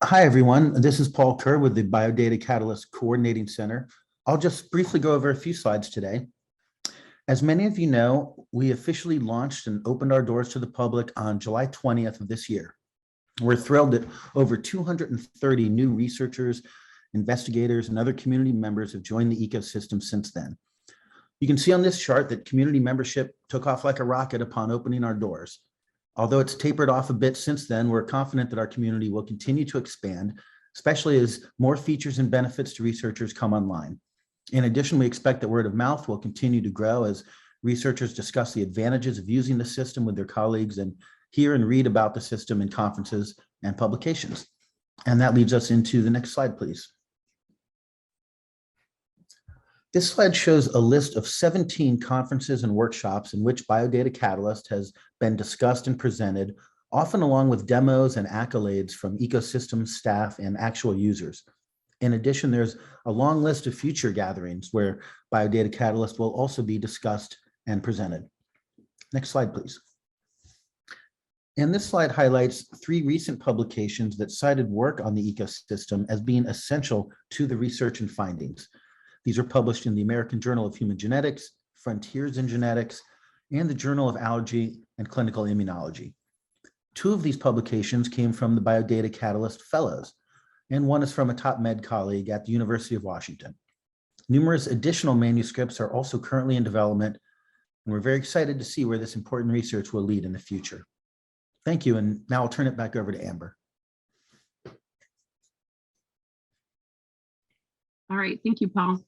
Hi, everyone. This is Paul Kerr with the BioData Catalyst Coordinating Center. I'll just briefly go over a few slides today. As many of you know, we officially launched and opened our doors to the public on July 20th of this year. We're thrilled that over 230 new researchers, investigators, and other community members have joined the ecosystem since then. You can see on this chart that community membership took off like a rocket upon opening our doors. Although it's tapered off a bit since then, we're confident that our community will continue to expand, especially as more features and benefits to researchers come online. In addition, we expect that word of mouth will continue to grow as researchers discuss the advantages of using the system with their colleagues and hear and read about the system in conferences and publications. And that leads us into the next slide, please. This slide shows a list of 17 conferences and workshops in which BioData Catalyst has been discussed and presented, often along with demos and accolades from ecosystem staff and actual users. In addition, there's a long list of future gatherings where BioData Catalyst will also be discussed and presented. Next slide, please. And this slide highlights 3 recent publications that cited work on the ecosystem as being essential to the research and findings. These are published in the American Journal of Human Genetics, Frontiers in Genetics, and the Journal of Allergy and Clinical Immunology. 2 of these publications came from the BioData Catalyst Fellows, and one is from a top med colleague at the University of Washington. Numerous additional manuscripts are also currently in development, and we're very excited to see where this important research will lead in the future. Thank you, and now I'll turn it back over to Amber. All right, thank you, Paul.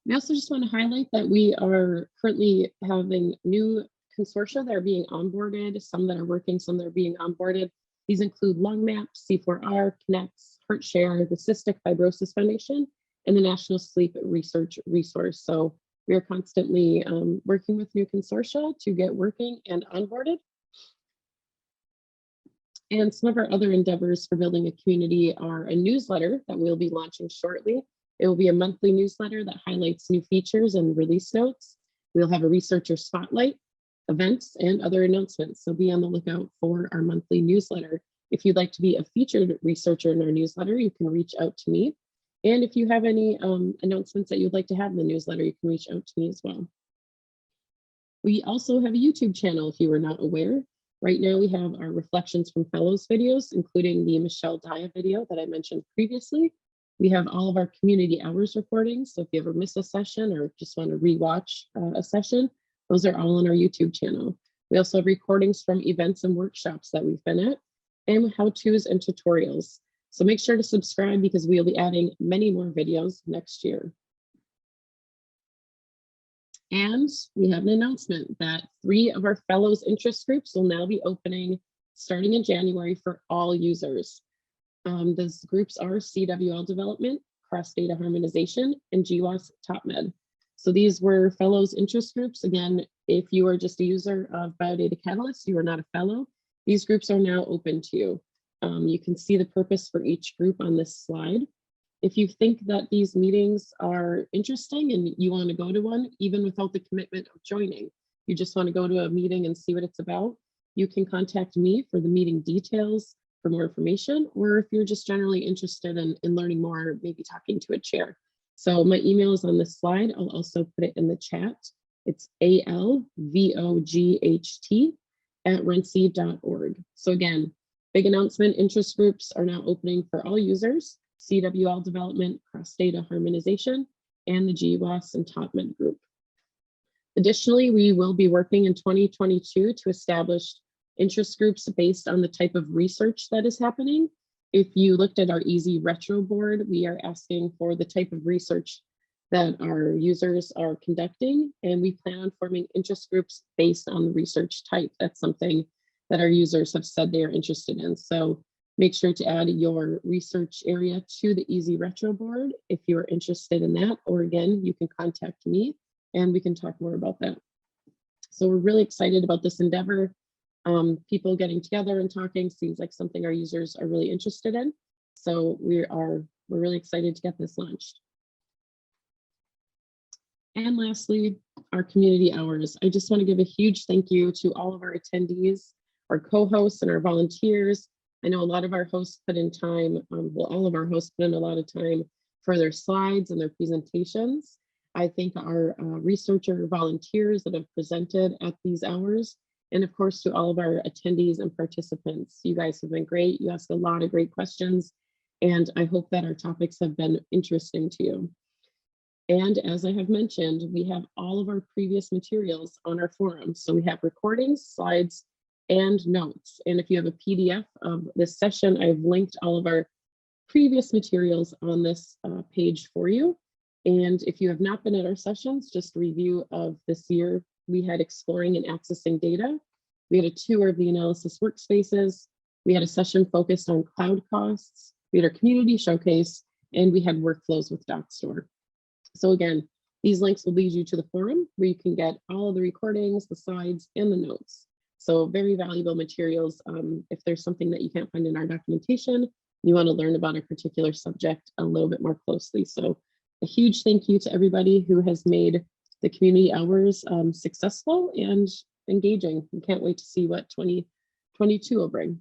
We also just want to highlight that we are currently having new consortia that are being onboarded, some that are working, some that are being onboarded. These include LungMap, C4R, Connects, HeartShare, the Cystic Fibrosis Foundation, and the National Sleep Research Resource. So we are constantly working with new consortia to get working and onboarded. And some of our other endeavors for building a community are a newsletter that we'll be launching shortly. It will be a monthly newsletter that highlights new features and release notes. We'll have a researcher spotlight, events, and other announcements. So be on the lookout for our monthly newsletter. If you'd like to be a featured researcher in our newsletter, you can reach out to me. And if you have any announcements that you'd like to have in the newsletter, you can reach out to me as well. We also have a YouTube channel, if you were not aware. Right now, we have our Reflections from Fellows videos, including the Michelle Daya video that I mentioned previously. We have all of our community hours recordings. So if you ever miss a session or just want to rewatch a session, those are all on our YouTube channel. We also have recordings from events and workshops that we've been at, and how-tos and tutorials. So make sure to subscribe because we'll be adding many more videos next year. And we have an announcement that 3 of our fellows interest groups will now be opening starting in January for all users. Those groups are CWL Development, Cross Data Harmonization, and GWAS TopMed. So these were fellows interest groups. Again, if you are just a user of BioData Catalyst, you are not a fellow, these groups are now open to you. You can see the purpose for each group on this slide. If you think that these meetings are interesting and you want to go to one, even without the commitment of joining, you just want to go to a meeting and see what it's about, you can contact me for the meeting details, for more information, or if you're just generally interested in learning more, maybe talking to a chair. So my email is on this slide. I'll also put it in the chat. It's alvogt@renc.org. So again, big announcement, interest groups are now opening for all users, CWL Development, Cross Data Harmonization, and the GWAS and TopMed group. Additionally, we will be working in 2022 to establish interest groups based on the type of research that is happening. If you looked at our Easy Retro board, we are asking for the type of research that our users are conducting, and we plan on forming interest groups based on the research type. That's something that our users have said they are interested in. So make sure to add your research area to the Easy Retro board if you are interested in that, or again, you can contact me and we can talk more about that. So we're really excited about this endeavor. People getting together and talking seems like something our users are really interested in. So we're really excited to get this launched. And lastly, our community hours. I just want to give a huge thank you to all of our attendees, our co-hosts and our volunteers, I know a lot of our hosts put in time, well, all of our hosts put in a lot of time for their slides and their presentations. I thank our researcher volunteers that have presented at these hours. And of course, to all of our attendees and participants, you guys have been great. You asked a lot of great questions, and I hope that our topics have been interesting to you. And as I have mentioned, we have all of our previous materials on our forum. So we have recordings, slides, and notes. And if you have a PDF of this session, I've linked all of our previous materials on this page for you. And if you have not been at our sessions, just a review of this year, we had exploring and accessing data. We had a tour of the analysis workspaces. We had a session focused on cloud costs. We had our community showcase, and we had workflows with DocStore. So again, these links will lead you to the forum where you can get all of the recordings, the slides, and the notes. So very valuable materials. If there's something that you can't find in our documentation, you want to learn about a particular subject a little bit more closely. So a huge thank you to everybody who has made the community hours successful and engaging. We can't wait to see what 2022 will bring.